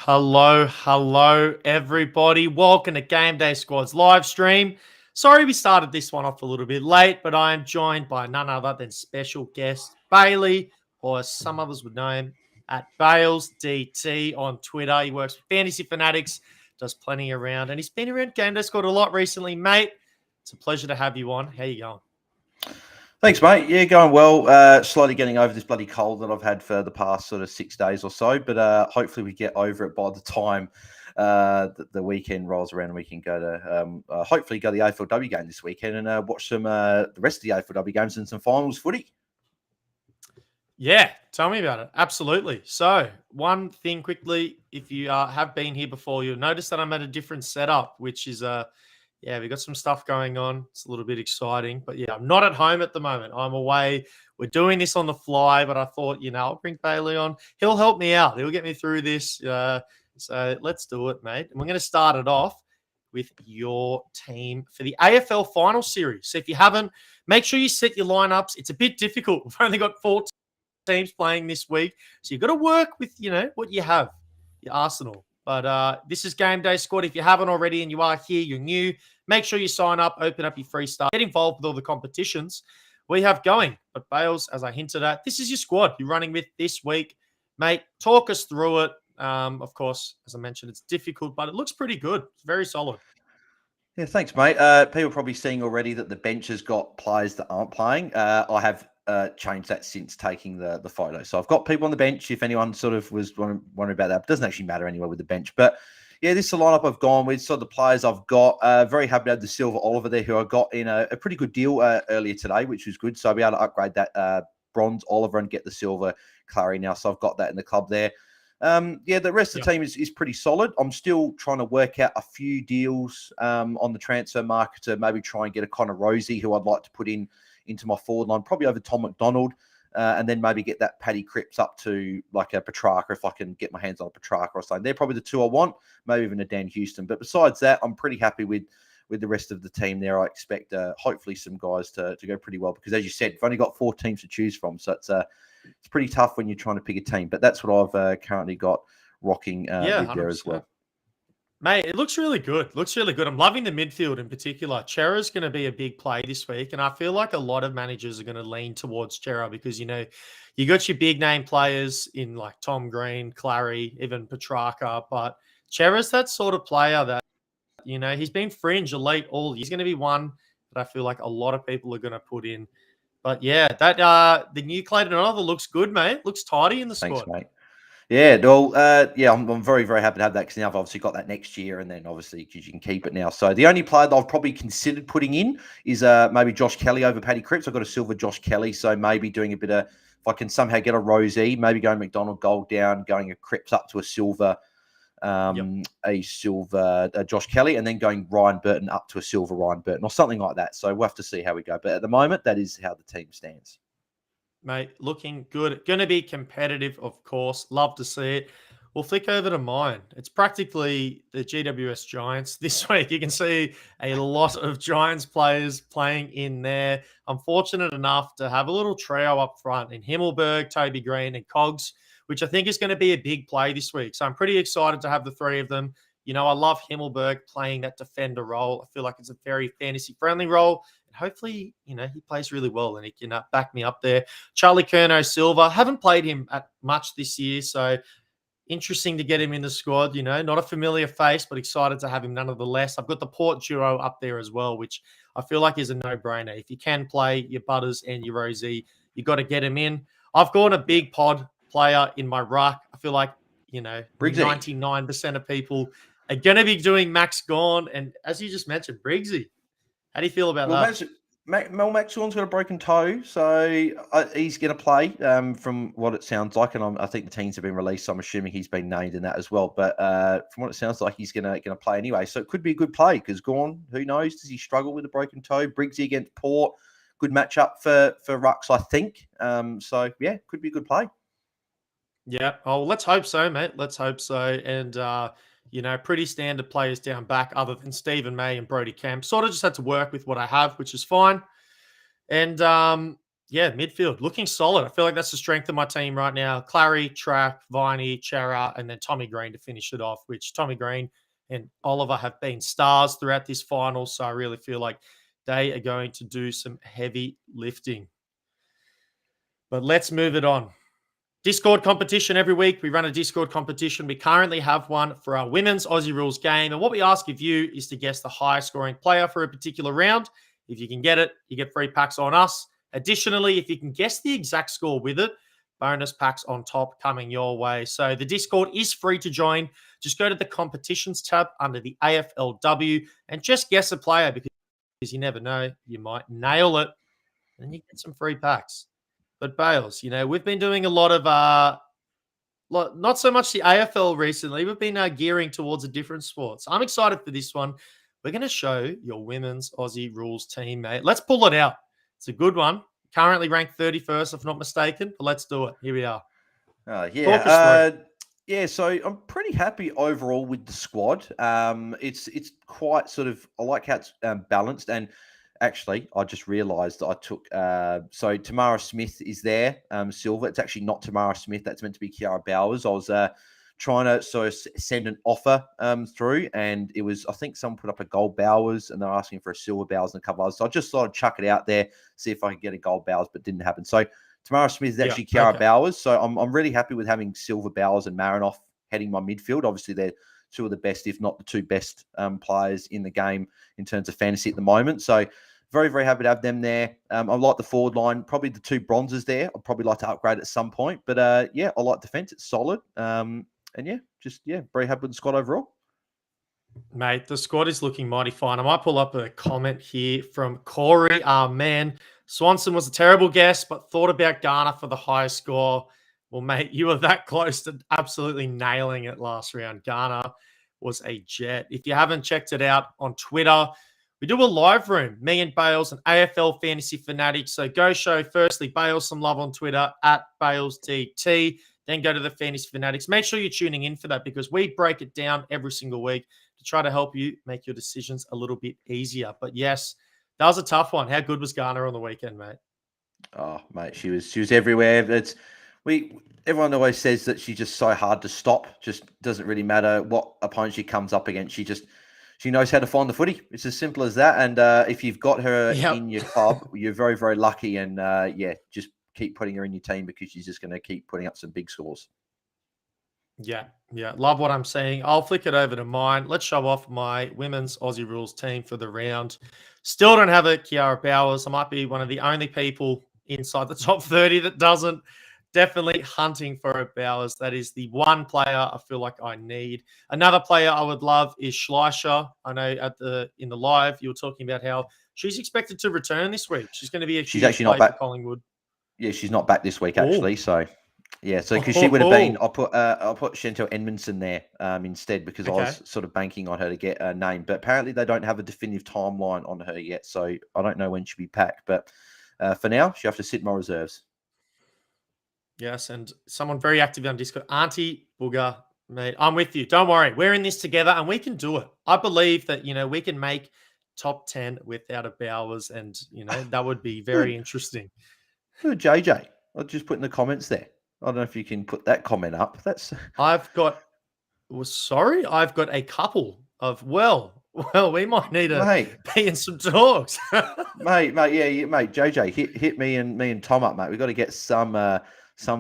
Hello, everybody. Welcome to Game Day Squad's live stream. Sorry we started this one off a little bit late, but I am joined by none other than special guest Bailey, or as some others would know him, at Bales DT on Twitter. He works for Fantasy Fanatics, does plenty around, and he's been around Game Day Squad a lot recently, mate. It's a pleasure to have you on. How you going? Thanks, mate. Yeah, going well. Slowly getting over this bloody cold that I've had for the past sort of 6 days or so. But hopefully we get over it by the time the weekend rolls around and we can go to hopefully go to the AFLW game this weekend and watch some the rest of the AFLW games and some finals footy. Yeah, tell me about it. Absolutely. So, one thing quickly, if you have been here before, you'll notice that I'm at a different setup, which is we've got some stuff going on. It's a little bit exciting, but yeah, I'm not at home at the moment. I'm away. We're doing this on the fly, but I thought, I'll bring Bailey on. He'll help me out. He'll get me through this. So let's do it, mate. And we're going to start it off with your team for the AFL final series. So if you haven't, make sure you set your lineups. It's a bit difficult. We've only got 4 teams playing this week, so you've got to work with, what you have, your arsenal. But this is Game Day Squad. If you haven't already and you are here, you're new, make sure you sign up, open up your free start, get involved with all the competitions we have going. But Bales, as I hinted at, this is your squad you're running with this week. Mate, talk us through it. Of course, as I mentioned, it's difficult, but it looks pretty good. It's very solid. Yeah, thanks, mate. People are probably seeing already that the bench has got players that aren't playing. I have changed that since taking the photo. So I've got people on the bench if anyone sort of was wondering about that. It doesn't actually matter anyway with the bench. But yeah, this is the lineup I've gone with. So the players I've got, very happy to have the Silver Oliver there, who I got in a pretty good deal earlier today, which was good. So I'll be able to upgrade that bronze Oliver and get the silver Clary now. So I've got that in the club there. The rest of the team is pretty solid. I'm still trying to work out a few deals on the transfer market to maybe try and get a Connor Rosie, who I'd like to put into my forward line, probably over Tom McDonald, and then maybe get that Paddy Cripps up to like a Petrarca if I can get my hands on a Petrarca or something. They're probably the two I want, maybe even a Dan Houston. But besides that, I'm pretty happy with the rest of the team there. I expect hopefully some guys to go pretty well because, as you said, you've only got 4 teams to choose from, so it's pretty tough when you're trying to pick a team. But that's what I've currently got rocking with there as well. Mate, it looks really good. I'm loving the midfield in particular. Chera's going to be a big play this week, and I feel like a lot of managers are going to lean towards Chera because, you got your big name players in like Tom Green, Clary, even Petrarca, but Chera's that sort of player that, he's been fringe elite all. He's going to be one that I feel like a lot of people are going to put in. But yeah, that the new Clayton Oliver looks good, mate. Looks tidy in the squad. Thanks, mate. Yeah, well, I'm very, very happy to have that because now I've obviously got that next year, and then obviously because you can keep it now. So the only player that I've probably considered putting in is maybe Josh Kelly over Paddy Cripps. I've got a silver Josh Kelly, so maybe doing a bit of, if I can somehow get a Rosie, maybe going McDonald gold down, going a Cripps up to a silver, Josh Kelly, and then going Ryan Burton up to a silver Ryan Burton or something like that. So we'll have to see how we go. But at the moment, that is how the team stands. Mate, looking good. Going to be competitive, of course. Love to see it. We'll flick over to mine. It's practically the GWS Giants this week. You can see a lot of Giants players playing in there. I'm fortunate enough to have a little trio up front in Himmelberg, Toby Green, and Cogs, which I think is going to be a big play this week. So I'm pretty excited to have the 3 of them. I love Himmelberg playing that defender role. I feel like it's a very fantasy-friendly role. Hopefully, he plays really well and he can back me up there. Charlie Curnow Silva, haven't played him at much this year, so interesting to get him in the squad. Not a familiar face, but excited to have him nonetheless. I've got the Port duo up there as well, which I feel like is a no-brainer. If you can play your Butters and your Rosie, you got to get him in. I've gone a big pod player in my ruck. I feel like, Briggsy. 99% of people are going to be doing Max Gawn, and as you just mentioned, Briggsy. How do you feel about that? Mel Maxwell's got a broken toe, so he's going to play from what it sounds like. And I think the teams have been released, so I'm assuming he's been named in that as well. But from what it sounds like, he's going to play anyway. So it could be a good play because Gawn, who knows, does he struggle with a broken toe? Briggsy against Port, good matchup for Rucks, I think. So, yeah, could be a good play. Yeah. Oh, let's hope so, mate. Let's hope so. And, pretty standard players down back other than Stephen May and Brody Kemp. Sort of just had to work with what I have, which is fine. And Yeah, midfield looking solid. I feel like that's the strength of my team right now. Clary, Trapp, Viney, Chera, and then Tommy Green to finish it off, which Tommy Green and Oliver have been stars throughout this final. So I really feel like they are going to do some heavy lifting. But let's move it on. Discord competition every week. We run a Discord competition. We currently have one for our women's Aussie rules game. And what we ask of you is to guess the highest scoring player for a particular round. If you can get it, you get free packs on us. Additionally, if you can guess the exact score with it, bonus packs on top coming your way. So the Discord is free to join. Just go to the competitions tab under the AFLW and just guess a player because you never know. You might nail it and you get some free packs. But Bales, we've been doing a lot of not so much the AFL recently. We've been gearing towards a different sport. So I'm excited for this one. We're going to show your women's Aussie rules team, mate. Let's pull it out. It's a good one. Currently ranked 31st, if not mistaken. But let's do it. Here we are. Yeah. So I'm pretty happy overall with the squad. It's quite sort of, I like how it's balanced. And actually, I just realised that I took so Tamara Smith is there, silver. It's actually not Tamara Smith. That's meant to be Kiara Bowers. I was trying to send an offer through, and it was, I think someone put up a gold Bowers, and they're asking for a silver Bowers and a couple others. So I just thought I'd chuck it out there, see if I could get a gold Bowers, but didn't happen. So Tamara Smith is actually Kiara Bowers. So I'm really happy with having silver Bowers and Marinoff heading my midfield. Obviously, they're two of the best, if not the two best players in the game in terms of fantasy at the moment. So very, very happy to have them there. I like the forward line, probably the two bronzes there. I'd probably like to upgrade at some point. But I like defense. It's solid. Very happy with the squad overall. Mate, the squad is looking mighty fine. I might pull up a comment here from Corey. Man, Swanson was a terrible guess, but thought about Garner for the highest score. Well, mate, you were that close to absolutely nailing it last round. Garner was a jet. If you haven't checked it out on Twitter, we do a live room, me and Bales and AFL Fantasy Fanatics. So go show, firstly, Bales some love on Twitter, @BalesDT. Then go to the Fantasy Fanatics. Make sure you're tuning in for that because we break it down every single week to try to help you make your decisions a little bit easier. But yes, that was a tough one. How good was Garner on the weekend, mate? Oh, mate, she was everywhere. Everyone always says that she's just so hard to stop. Just doesn't really matter what opponent she comes up against. She knows how to find the footy. It's as simple as that. And if you've got her in your club, you're very, very lucky. And just keep putting her in your team because she's just going to keep putting up some big scores. Yeah. Love what I'm seeing. I'll flick it over to mine. Let's show off my women's Aussie rules team for the round. Still don't have it, Kiara Bowers. I might be one of the only people inside the top 30 that doesn't. Definitely hunting for a Bowers. That is the one player I feel like I need. Another player I would love is Schleicher. I know in the live you were talking about how she's expected to return this week. She's going to be she's actually not back for Collingwood. Yeah, she's not back this week actually. So because she would have been, I'll put Chantel Edmondson there instead because I was sort of banking on her to get a name. But apparently they don't have a definitive timeline on her yet, so I don't know when she'll be back. But for now, she'll have to sit in my reserves. Yes, and someone very active on Discord, Auntie Booger, mate, I'm with you. Don't worry. We're in this together and we can do it. I believe that, we can make top 10 without a Bowers and, that would be very interesting. Who, JJ? I'll just put in the comments there. I don't know if you can put that comment up. I've got a couple of, we might need to be in some talks. mate, JJ, hit me and Tom up, mate. We've got to get some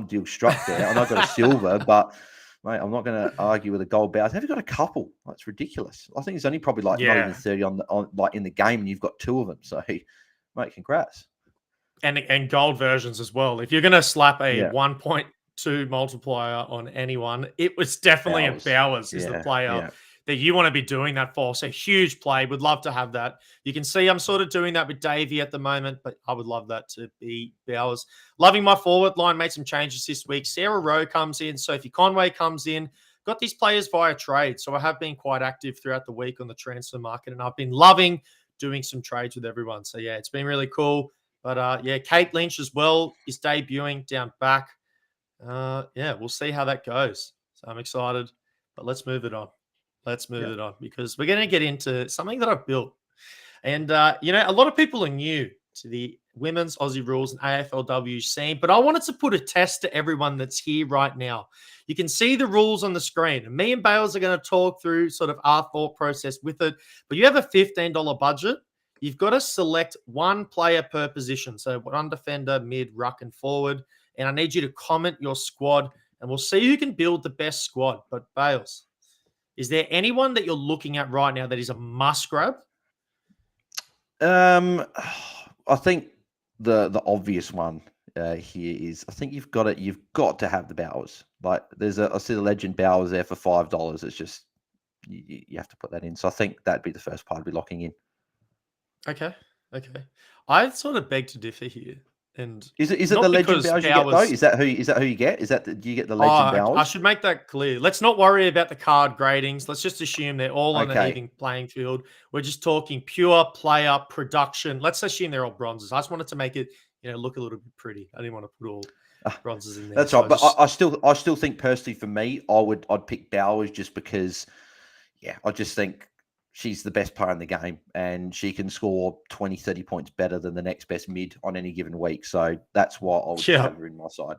deal struck there. And I've got a silver, but mate, I'm not going to argue with a gold Bowers. Have you got a couple? That's ridiculous. I think it's only probably not even 30 on in the game, and you've got two of them. So, mate, congrats. And gold versions as well. If you're going to slap a 1.2 multiplier on anyone, it was definitely Bowers. A Bowers is the player that you want to be doing that for. So huge play. Would love to have that. You can see I'm sort of doing that with Davey at the moment, but I would love that to be Bowers. Loving my forward line. Made some changes this week. Sarah Rowe comes in. Sophie Conway comes in. Got these players via trade. So I have been quite active throughout the week on the transfer market, and I've been loving doing some trades with everyone. So it's been really cool. But Kate Lynch as well is debuting down back. We'll see how that goes. So I'm excited, but let's move it on. It on because we're going to get into something that I've built. And, a lot of people are new to the women's Aussie rules and AFLW scene, but I wanted to put a test to everyone that's here right now. You can see the rules on the screen. And me and Bales are going to talk through sort of our thought process with it. But you have a $15 budget. You've got to select one player per position. So one defender, mid, ruck, and forward. And I need you to comment your squad, and we'll see who can build the best squad. But Bales, is there anyone that you're looking at right now that is a must grab? I think the obvious one here is I think you've got to have the Bowers. Like I see the legend Bowers there for $5. It's just you have to put that in. So I think that'd be the first part I'd be locking in. Okay. I sort of beg to differ here. And is it the legend Bowers you get though? Is that who you get? Do you get the legend Bowers? I should make that clear. Let's not worry about the card gradings. Let's just assume they're all on an even playing field. We're just talking pure player production. Let's assume they're all bronzes. I just wanted to make it, look a little bit pretty. I didn't want to put all bronzes in there. That's right. But I still think personally for me, I'd pick Bowers just because, I just think she's the best player in the game and she can score 20, 30 points better than the next best mid on any given week. So that's why I would have her in my side.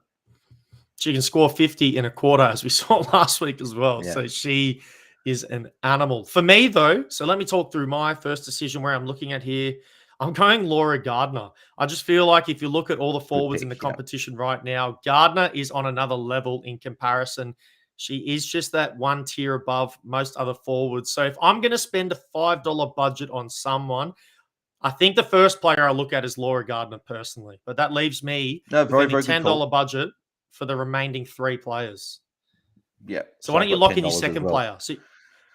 She can score 50 in a quarter, as we saw last week as well. Yeah. So she is an animal. For me, though, so let me talk through my first decision where I'm looking at here. I'm going Laura Gardner. I just feel like if you look at all the forwards in the competition right now, Gardner is on another level in comparison. She is just that one tier above most other forwards. So if I'm going to spend a $5 budget on someone, I think the first player I look at is Laura Gardner personally. But that leaves me with a $10 budget for the remaining 3 players. Yeah. So why don't you lock in your second player? So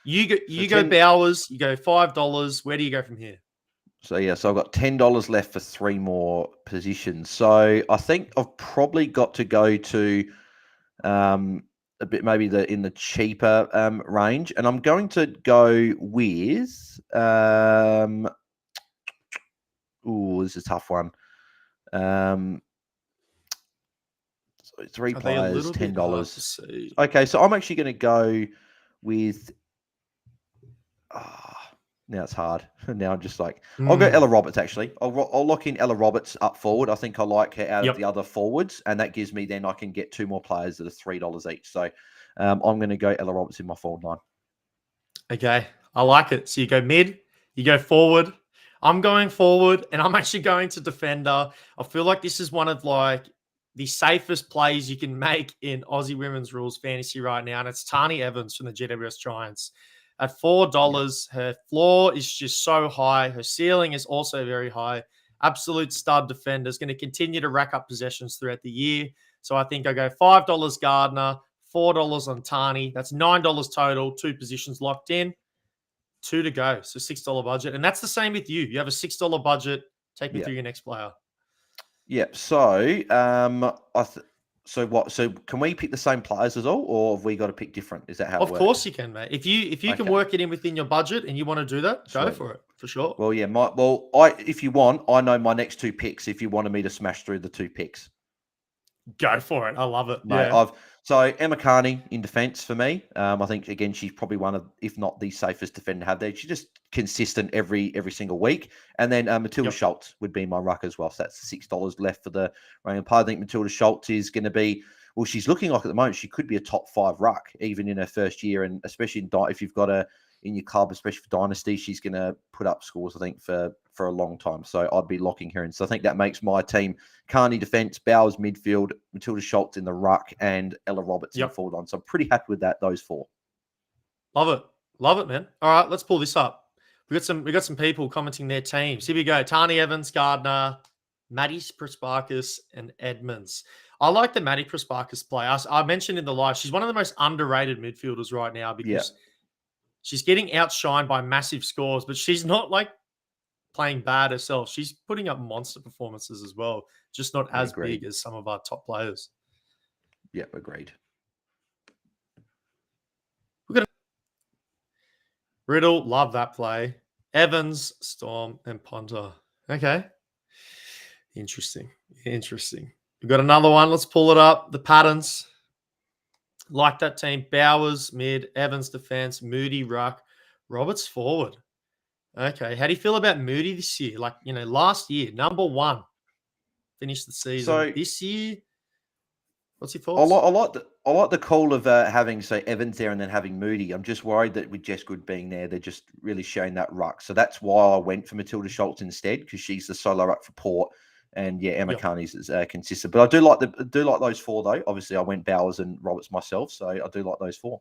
you go Bowers, you go $5. Where do you go from here? So I've got $10 left for 3 more positions. So I think I've probably got to go to a bit maybe in the cheaper range, and I'm going to go with this is a tough one. So 3 players, $10. Okay, so I'm actually going to go with. Now it's hard. Now I'm just like, I'll go Ella Roberts, actually. I'll lock in Ella Roberts up forward. I think I like her out of the other forwards, and that gives me then I can get 2 more players that are $3 each. So I'm going to go Ella Roberts in my forward line. Okay, I like it. So you go mid, you go forward. I'm going forward, and I'm actually going to defender. I feel like this is one of the safest plays you can make in Aussie Women's Rules Fantasy right now, and it's Tani Evans from the GWS Giants. At $4, her floor is just so high. Her ceiling is also very high. Absolute stud defender. Is going to continue to rack up possessions throughout the year. So I think I go $5 Gardner, $4 on Tani. That's $9 total. 2 positions locked in. 2 to go. So $6 budget. And that's the same with you. You have a $6 budget. Take me through your next player. Yeah. So So what? So can we pick the same players as all, or have we got to pick different? Is that how? Of course you can, mate. If you can work it in within your budget and you want to do that, go for it for sure. Well, yeah. If you want, I know my next 2 picks. If you wanted me to smash through the 2 picks, go for it. I love it. Mate, yeah. So Emma Carney in defence for me. I think again she's probably one of, if not the safest defender to have there. She's just consistent every single week. And then Matilda Schultz would be my ruck as well. So that's $6 left for the running part. I think Matilda Schultz is going to be, well, she's looking like at the moment she could be a top 5 ruck even in her first year, and especially if you've got her in your club, especially for Dynasty, she's going to put up scores, I think, for a long time. So I'd be locking her in. So I think that makes my team Carney defence, Bowers midfield, Matilda Schultz in the ruck, and Ella Roberts in the forward line. So I'm pretty happy with that, those 4. Love it, man. All right, let's pull this up. We got some people commenting their teams. Here we go. Tani Evans, Gardner, Maddie Prasparkas, and Edmonds. I like the Maddie Prasparkas play. I mentioned in the live, she's one of the most underrated midfielders right now because she's getting outshined by massive scores, but she's not playing bad herself. She's putting up monster performances as well, just not as big as some of our top players. Yep, agreed. Riddle, love that play. Evans, Storm, and Ponta. Okay. Interesting. We've got another one. Let's pull it up. The patterns. Like that team. Bowers, mid. Evans, defense. Moody, ruck. Roberts, forward. Okay. How do you feel about Moody this year? Last year, number 1 finish the season. So This year, what's your I thoughts? like the call of having Evans there and then having Moody. I'm just worried that with Jess Good being there, they're just really showing that ruck. So that's why I went for Matilda Schultz instead, because she's the solo ruck for Port. And yeah, Emma Carney's is consistent. But I do like those four though. Obviously, I went Bowers and Roberts myself, so I do like those four.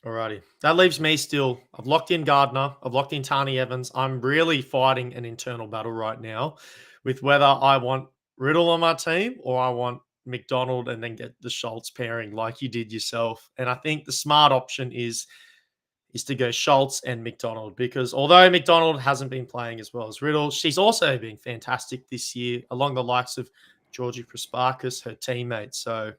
Alrighty. That leaves me still. I've locked in Gardner. I've locked in Tani Evans. I'm really fighting an internal battle right now with whether I want Riddle on my team or I want McDonald and then get the Schultz pairing like you did yourself. And I think the smart option is to go Schultz and McDonald, because although McDonald hasn't been playing as well as Riddle, she's also been fantastic this year, along the likes of Georgie Prasparkas, her teammate. So,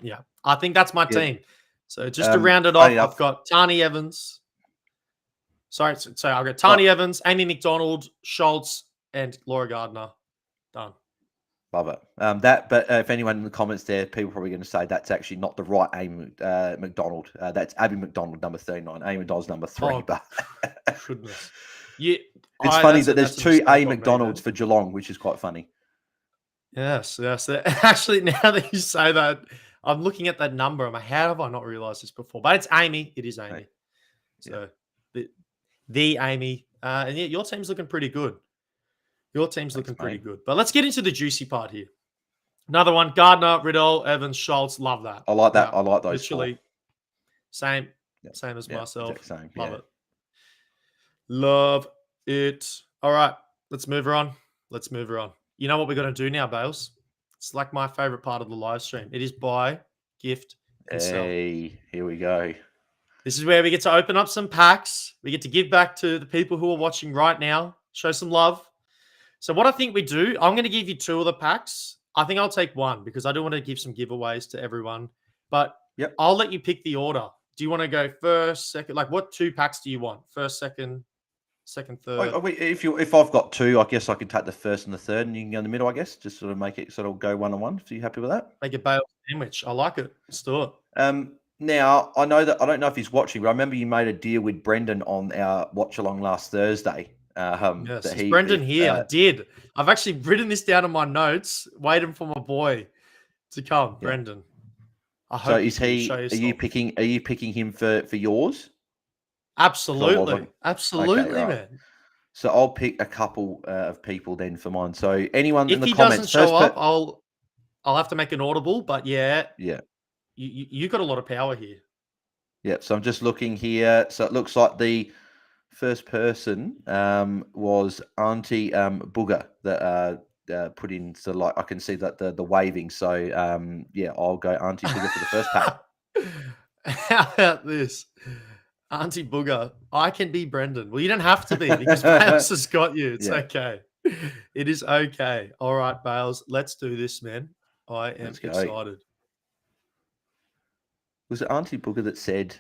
yeah, I think that's my team. So just to round it off, I've got Tani Evans. Sorry, so I've got Tani Evans, Amy McDonald, Schultz, and Laura Gardner. Done. Love it. But if anyone in the comments there, people are probably going to say that's actually not the right Amy McDonald. That's Abby McDonald, number 39. Amy McDonald's number 3. Oh, but goodness. Yeah, it's funny that there's 2 A McDonalds for Geelong, which is quite funny. Yes. Actually, now that you say that, I'm looking at that number. I'm like, how have I not realized this before? But it's Amy. It is Amy. Right. So the Amy. And yeah, your team's looking pretty good. Pretty good. But let's get into the juicy part here. Another one, Gardner, Riddle, Evans, Schultz. Love that. I like that. I like those. Literally, same as myself. Love it. Love it. All right, let's move her on. You know what we're going to do now, Bales? It's like my favorite part of the live stream. It is buy, gift, and sell. Hey, here we go. This is where we get to open up some packs. We get to give back to the people who are watching right now. Show some love. So what I think we do, I'm going to give you 2 of the packs. I think I'll take 1 because I do want to give some giveaways to everyone. But I'll let you pick the order. Do you want to go first, second? Like, what 2 packs do you want? First, second, third? If I've got 2, I guess I can take the first and the third, and you can go in the middle. I guess just sort of make it sort of go 1-on-1. So you happy with that? Make a Bale sandwich. I like it. Let's do it. Now I don't know if he's watching, but I remember you made a deal with Brendan on our watch along last Thursday. Yes, is Brendan here? I did. I've actually written this down in my notes, waiting for my boy to come, Brendan. I hope. So is he? Are you picking him for yours? Absolutely, okay, right. Man. So I'll pick a couple of people then for mine. So anyone if in the he comments doesn't show up, I'll have to make an audible. But yeah. You got a lot of power here. Yeah. So I'm just looking here. So it looks like the first person was Auntie Booger that put in. So like I can see that the waving. So I'll go Auntie Booger for the first pack. How about this? Auntie Booger, I can be Brendan. Well, you don't have to be because Bales has got you. It's okay. It is okay. All right, Bales, let's do this, man. I am excited. Was it Auntie Booger that said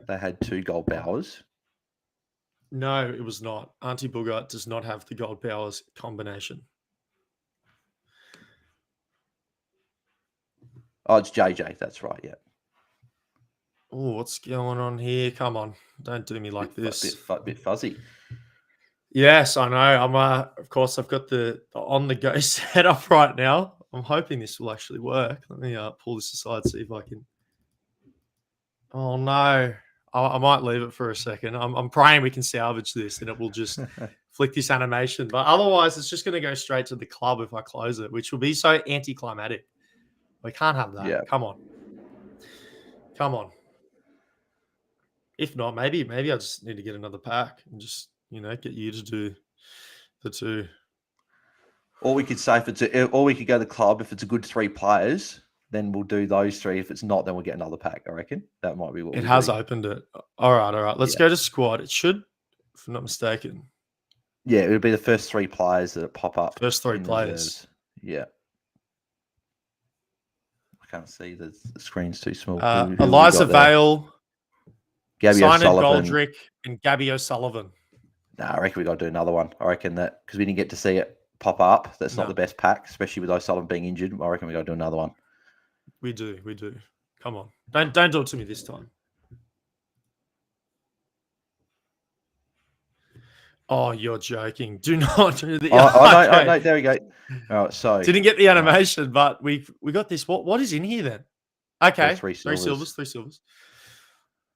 they had 2 gold powers? No, it was not. Auntie Booger does not have the gold powers combination. Oh, it's JJ. That's right, yeah. Oh, what's going on here? Come on. Don't do me like this. Bit fuzzy. Yes, I know. Of course, I've got the on-the-go setup right now. I'm hoping this will actually work. Let me pull this aside, see if I can. Oh, no. I might leave it for a second. I'm praying we can salvage this and it will just flick this animation. But otherwise, it's just going to go straight to the club if I close it, which will be so anticlimactic. We can't have that. Yeah. Come on. If not, maybe I just need to get another pack and just, get you to do the 2. Or we could say or we could go to the club if it's a good 3 players. Then we'll do those 3. If it's not, then we'll get another pack. I reckon that might be what it has opened it. All right. Let's go to squad. It should, if I'm not mistaken. Yeah, it would be the first 3 players that pop up. First 3 players. Yeah. I can't see the screen's too small. Eliza Vale, Gabby O'Sullivan, Goldrick, and Gabby O'Sullivan. Nah, I reckon we got to do another one. I reckon that because we didn't get to see it pop up. That's not the best pack, especially with O'Sullivan being injured. I reckon we got to do another one. We do. Come on. Don't do it to me this time. Oh, you're joking. Do not do the. I know. There we go. All right, so Didn't get the animation, but we got this. What is in here then? Okay, three three silvers. silvers.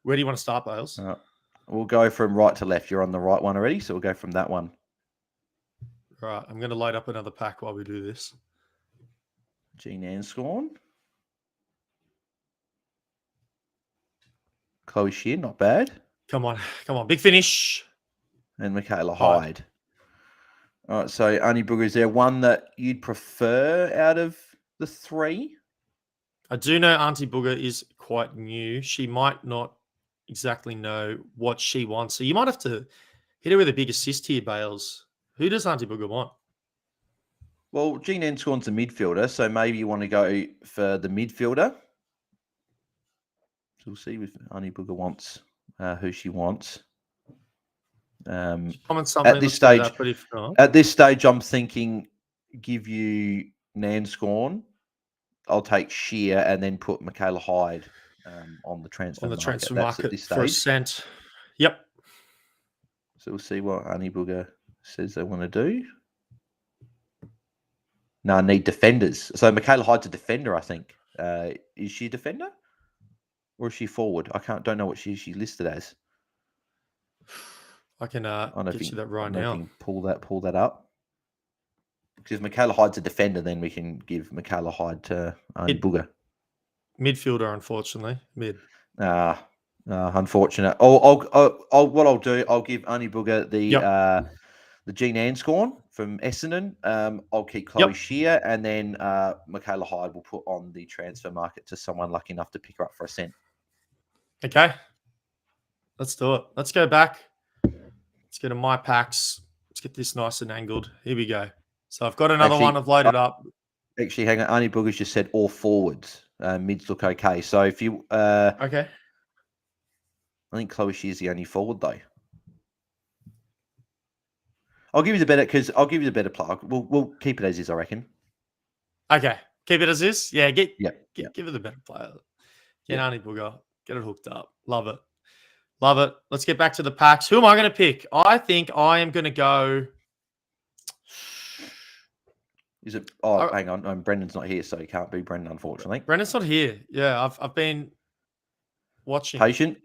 Where do you want to start, Bales? We'll go from right to left. You're on the right one already, so we'll go from that one. Right, I'm going to load up another pack while we do this. Jean Anscorn. Chloe Shear, not bad. Come on. Big finish. And Michaela Hyde. All right, so Arnie Booger, is there one that you'd prefer out of the three? I do know Auntie Booger is quite new. She might not exactly know what she wants. So you might have to hit her with a big assist here, Bales. Who does Auntie Booger want? Well, Jean Anscorn's a midfielder, so maybe you want to go for the midfielder. So we'll see if Arnie Booger wants who she wants. At this stage, but if not, at this stage, I'm thinking give you Nanscorn. I'll take Shear and then put Michaela Hyde on the transfer market. At this stage. For a cent. Yep. So we'll see what Arnie Booger says they want to do. No, I need defenders. So Michaela Hyde's a defender, I think. Is she a defender? Or is she forward? Don't know what she's listed as. I can get you that right now. Pull that up. Because if Michaela Hyde's a defender, then we can give Michaela Hyde to Booger. Midfielder, unfortunately. Mid. Unfortunate. What I'll do, I'll give Arnie Booger the Jean Anscorn from Essendon. I'll keep Chloe Shear, and then Michaela Hyde will put on the transfer market to someone lucky enough to pick her up for a cent. Okay. Let's do it. Let's go back. Let's go to my packs. Let's get this nice and angled. Here we go. So I've got another one I've loaded up. Actually, hang on. Arnie Booger's just said all forwards. Mids look okay. So if you... okay. I think Chloe Shear's the only forward, though. I'll give you the better play. We'll keep it as is, I reckon. Okay. Keep it as is? Yeah, give it the better player. Arnie Booger. Get it hooked up. Love it. Love it. Let's get back to the packs. Who am I going to pick? I think I am going to go... Is it? Oh, hang on. Brendan's not here, so he can't be Brendan, unfortunately. Brendan's not here. Yeah, I've been watching. Patient,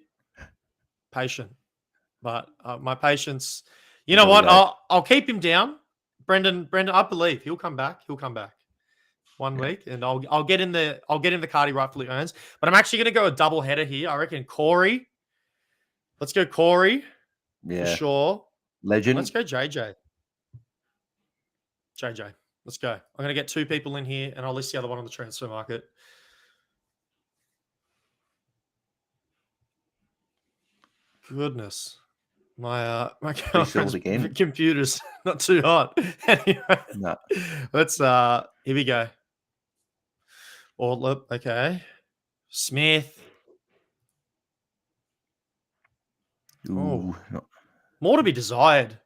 but my patience. You know what? I'll keep him down. Brendan. I believe he'll come back. One week, and I'll get in the card he rightfully earns. But I'm actually going to go a double header here. I reckon Corey. Let's go Corey. Yeah, for sure. Legend. Let's go JJ. Let's go. I'm going to get two people in here, and I'll list the other one on the transfer market. Goodness. My girlfriend's computer's not too hot. Anyway, no. Let's here we go. Ortlip, okay. Smith. Ooh, more to be desired.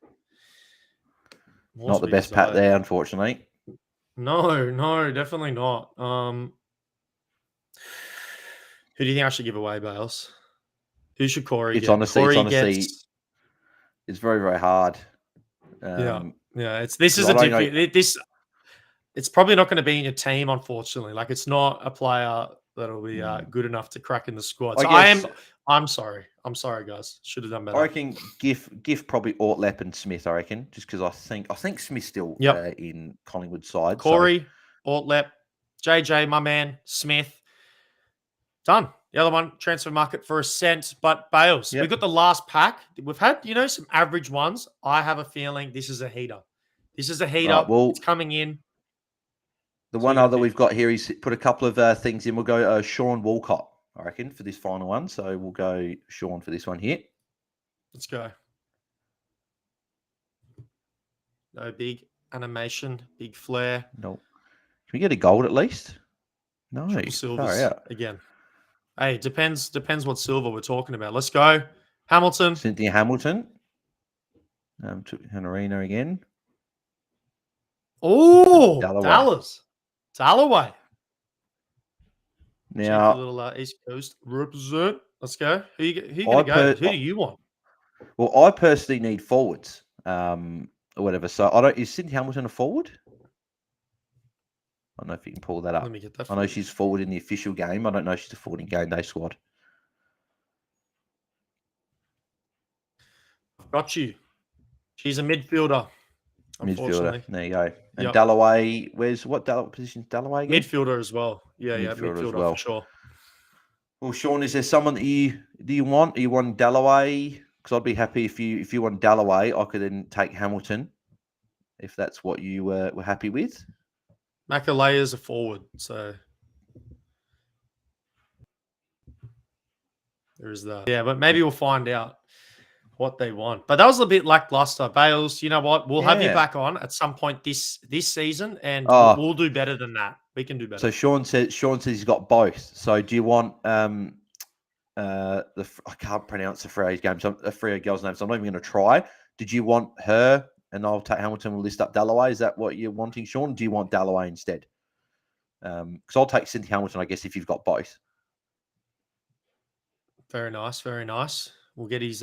Not the best pat there, unfortunately. No, definitely not. Who do you think I should give away, Bales? Who should Corey get? Honestly, it's very, very hard. It's probably not going to be in your team, unfortunately. Like, it's not a player that'll be good enough to crack in the squad. So I'm sorry. I'm sorry, guys. Should have done better. I reckon GIF probably Ortlep and Smith, I reckon, just because I think Smith's still in Collingwood's side. Corey, Ortlep, JJ, my man, Smith. Done. The other one, transfer market for a cent. But Bales, we've got the last pack. We've had, some average ones. I have a feeling this is a heater. It's coming in. The one other we've got here, he's put a couple of things in. We'll go Sean Walcott, I reckon, for this final one. So we'll go Sean for this one here. Let's go. No big animation, big flare. No. Can we get a gold at least? No. Silvers again. Hey, depends what silver we're talking about. Let's go. Hamilton. Cynthia Hamilton. To Hanarina again. Oh, Dallas. Dalloway. Now, little East Coast represent. Let's go. Who do you want? Well, I personally need forwards. or whatever. So I don't. Is Sydney Hamilton a forward? I don't know if you can pull that up. Let me get that. I know she's forward in the official game. I don't know if she's a forward in game day squad. Got you. She's a midfielder. Midfielder. There you go. And Yep. Dalloway, what position is Dalloway again? Midfielder as well. Yeah, midfielder as well. for sure. Well, Sean, is there someone that you want? Are you want Dalloway? Because I'd be happy if you want Dalloway, I could then take Hamilton, if that's what you were happy with. Makalaya's a forward, so there's that. Yeah, but maybe we'll find out what they want. But that was a bit lackluster. Bales, you know what? We'll have you back on at some point this season, and we'll do better than that. We can do better. So Sean says he's got both. So do you want I can't pronounce the Freo game, so the Freo girl's name, so I'm not even going to try. Did you want her? And I'll take Hamilton. We'll list up Dalloway. Is that what you're wanting, Sean? Do you want Dalloway instead? Because I'll take Cynthia Hamilton, I guess, if you've got both. Very nice, very nice. We'll get his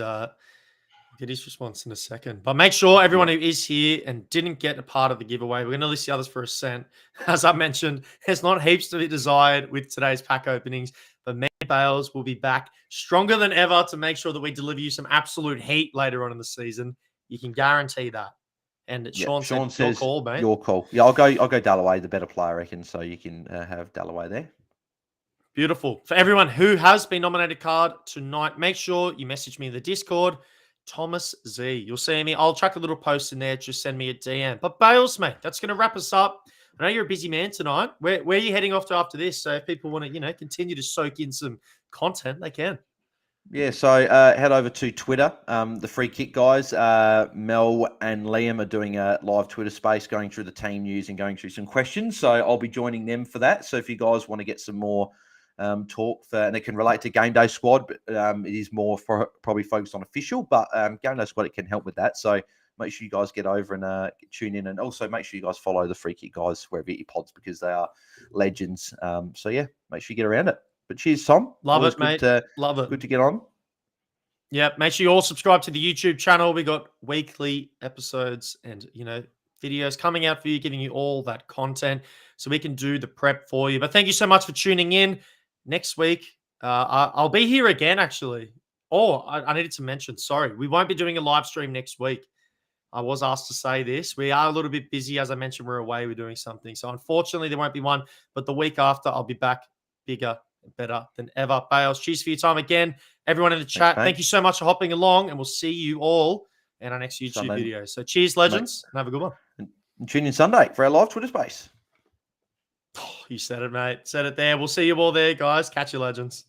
response in a second. But make sure everyone who is here and didn't get a part of the giveaway, we're going to list the others for a cent. As I mentioned, there's not heaps to be desired with today's pack openings, but me and Bales will be back stronger than ever to make sure that we deliver you some absolute heat later on in the season. You can guarantee that. And Sean says, your call, mate. Your call. Yeah, I'll go Dalloway, the better player, I reckon. So you can have Dalloway there. Beautiful. For everyone who has been nominated card tonight, make sure you message me in the Discord. Thomas Z. You'll see me. I'll chuck a little post in there. Just send me a DM. But Bales, mate, that's going to wrap us up. I know you're a busy man tonight. Where are you heading off to after this? So if people want to, continue to soak in some content, they can. Yeah, so head over to Twitter. The Free Kick guys, Mel and Liam are doing a live Twitter space going through the team news and going through some questions. So I'll be joining them for that. So if you guys want to get some more talk and it can relate to Game Day Squad, but it is more probably focused on official, but Game Day Squad, it can help with that. So make sure you guys get over and tune in, and also make sure you guys follow the Free Kick guys wherever you get your pods, because they are legends. So yeah, make sure you get around it. But cheers, Tom. Love it, mate. Love it. Good to get on. Yeah, make sure you all subscribe to the YouTube channel. We got weekly episodes and, videos coming out for you, giving you all that content so we can do the prep for you. But thank you so much for tuning in. Next week, I'll be here again, actually. I needed to mention, sorry, we won't be doing a live stream next week. I was asked to say this. We are a little bit busy. As I mentioned, we're away. We're doing something. So unfortunately, there won't be one. But the week after, I'll be back bigger and better than ever. Bales, cheers for your time again. Everyone in the chat, thank you so much for hopping along. And we'll see you all in our next YouTube video. So cheers, legends. And have a good one. And tune in Sunday for our live Twitter space. Oh, you said it, mate. Said it there. We'll see you all there, guys. Catch you, legends.